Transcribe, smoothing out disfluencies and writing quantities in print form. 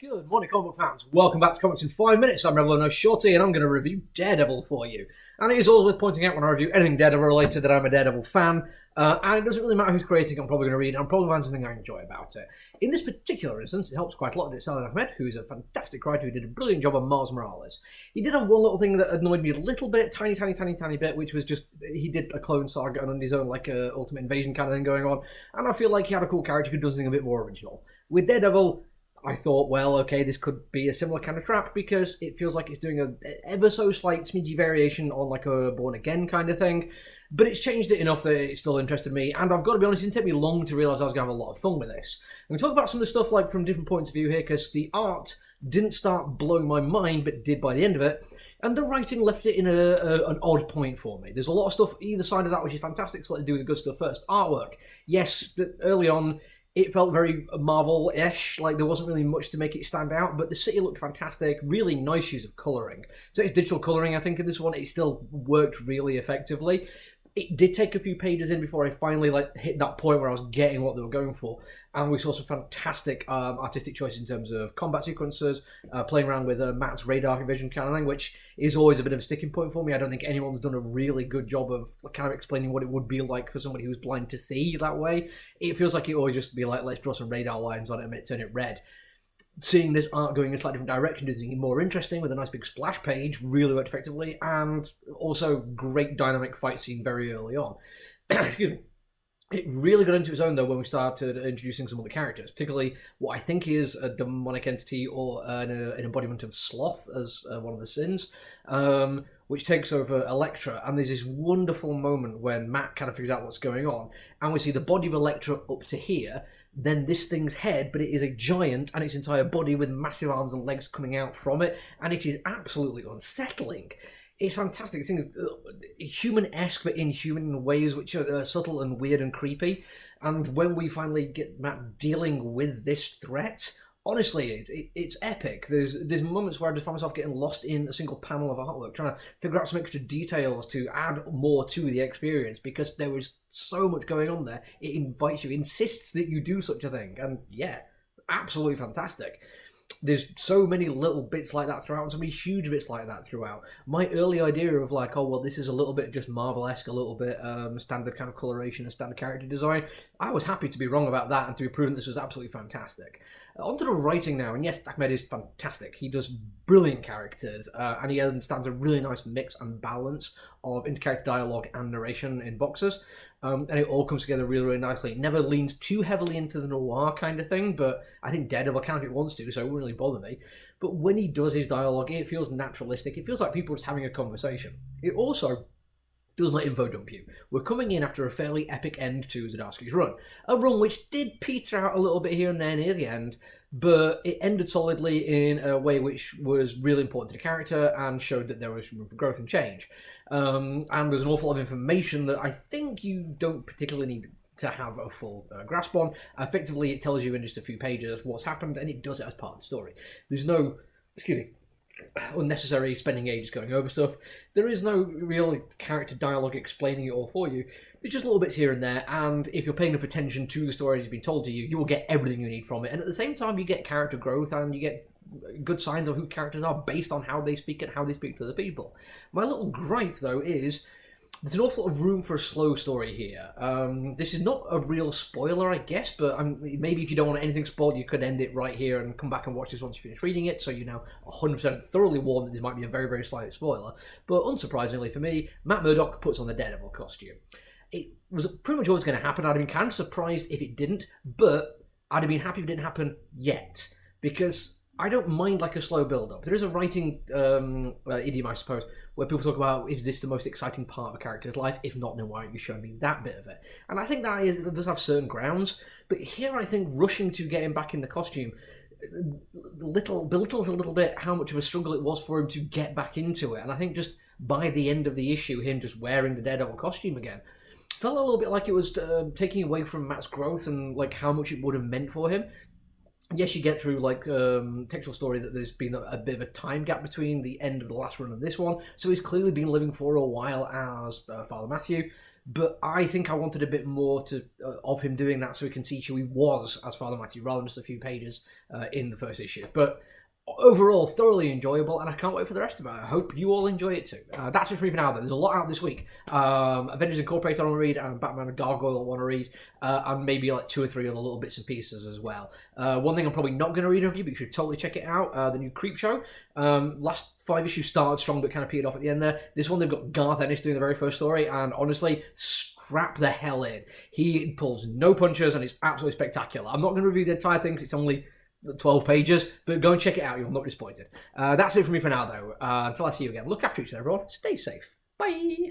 Good morning, comic book fans. Welcome back to Comics in 5 Minutes. I'm Revel No Shorty, and I'm going to review Daredevil for you. And it is always worth pointing out when I review anything Daredevil related that I'm a Daredevil fan. And it doesn't really matter who's creating it, I'm probably going to read it. I'm probably going to find something I enjoy about it. In this particular instance, it helps quite a lot that it's Salih Ahmed, who's a fantastic writer who did a brilliant job on Miles Morales. He did have one little thing that annoyed me a little bit, tiny bit, which was just he did a clone saga and on his own, like a Ultimate Invasion kind of thing going on. And I feel like he had a cool character who could do something a bit more original. With Daredevil, I thought, well, okay, this could be a similar kind of trap because it feels like it's doing a ever so slight smidgy variation on like a Born Again kind of thing, but it's changed it enough that it still interested me, and I've got to be honest, it didn't take me long to realise I was going to have a lot of fun with this. I'm going to talk about some of the stuff like from different points of view here, because the art didn't start blowing my mind, but did by the end of it, and the writing left it in an odd point for me. There's a lot of stuff either side of that which is fantastic, so let's do the good stuff first. Artwork. Yes, early on, it felt very Marvel-ish, like there wasn't really much to make it stand out, but the city looked fantastic, really nice use of colouring. So it's digital colouring, I think, in this one. It still worked really effectively. It did take a few pages in before I finally hit that point where I was getting what they were going for, and we saw some fantastic artistic choices in terms of combat sequences, playing around with Matt's radar vision kind of thing, which is always a bit of a sticking point for me. I don't think anyone's done a really good job of kind of explaining what it would be like for somebody who's blind to see that way. It feels like it always just be like, let's draw some radar lines on it and turn it red. Seeing this art going in a slightly different direction, doing it more interesting with a nice big splash page, really worked effectively, and also great dynamic fight scene very early on. Excuse me. It really got into its own, though, when we started introducing some of the characters, particularly what I think is a demonic entity or an embodiment of sloth as one of the sins, which takes over Elektra. And there's this wonderful moment when Matt kind of figures out what's going on, and we see the body of Elektra up to here, then this thing's head, but it is a giant, and its entire body with massive arms and legs coming out from it, and it is absolutely unsettling. It's fantastic. This thing is human-esque, but inhuman in ways which are subtle and weird and creepy. And when we finally get Matt dealing with this threat, honestly, it's epic. There's moments where I just find myself getting lost in a single panel of artwork, trying to figure out some extra details to add more to the experience, because there is so much going on there. It invites you, insists that you do such a thing. And yeah, absolutely fantastic. There's so many little bits like that throughout, and so many huge bits like that throughout. My early idea of like, oh, well, this is a little bit just Marvel-esque, a little bit standard kind of coloration and standard character design, I was happy to be wrong about that and to be proven this was absolutely fantastic. Onto the writing now, and yes, Ahmed is fantastic. He does brilliant characters, and he understands a really nice mix and balance of inter-character dialogue and narration in boxes. And it all comes together really, really nicely. It never leans too heavily into the noir kind of thing, but I think Daredevil can if it wants to, so it wouldn't really bother me. But when he does his dialogue, it feels naturalistic. It feels like people just having a conversation. It also does not info dump you. We're coming in after a fairly epic end to Zdarsky's run. A run which did peter out a little bit here and there near the end, but it ended solidly in a way which was really important to the character and showed that there was room for growth and change. And there's an awful lot of information that I think you don't particularly need to have a full grasp on. Effectively, it tells you in just a few pages what's happened, and it does it as part of the story. There's no, unnecessary spending ages going over stuff. There is no real character dialogue explaining it all for you. There's just little bits here and there, and if you're paying enough attention to the story that's been told to you, you will get everything you need from it. And at the same time, you get character growth, and you get good signs of who characters are based on how they speak and how they speak to the people. My little gripe, though, is there's an awful lot of room for a slow story here. This is not a real spoiler, I guess, but maybe if you don't want anything spoiled, you could end it right here and come back and watch this once you finish reading it, so you're now 100% thoroughly warned that this might be a very, very slight spoiler. But unsurprisingly for me, Matt Murdock puts on the Daredevil costume. It was pretty much always going to happen. I'd have been kind of surprised if it didn't, but I'd have been happy if it didn't happen yet, because I don't mind like a slow build-up. There is a writing idiom, I suppose, where people talk about, is this the most exciting part of a character's life? If not, then why aren't you showing me that bit of it? And I think that does have certain grounds, but here I think rushing to get him back in the costume belittles a little bit how much of a struggle it was for him to get back into it. And I think just by the end of the issue, him just wearing the Daredevil costume again felt a little bit like it was taking away from Matt's growth and like how much it would have meant for him. Yes, you get through like textual story that there's been a bit of a time gap between the end of the last run and this one, so he's clearly been living for a while as Father Matthew. but I think I wanted a bit more of him doing that so we can see who he was as Father Matthew, rather than just a few pages in the first issue. But overall, thoroughly enjoyable, and I can't wait for the rest of it. I hope you all enjoy it too. That's it for me for now, though. There's a lot out this week. Avengers Incorporated I want to read, and Batman and Gargoyle I want to read, and maybe like 2 or 3 other little bits and pieces as well. One thing I'm probably not going to read of you, but you should totally check it out, the new Creep Show. Last 5 issues started strong, but kind of petered off at the end there. This one, they've got Garth Ennis doing the very first story, and honestly, strap the hell in. He pulls no punches, and it's absolutely spectacular. I'm not going to review the entire thing, because it's only 12 pages, but go and check it out. You'll not be disappointed. That's it for me for now, though. Until I see you again, look after each other, everyone. Stay safe. Bye.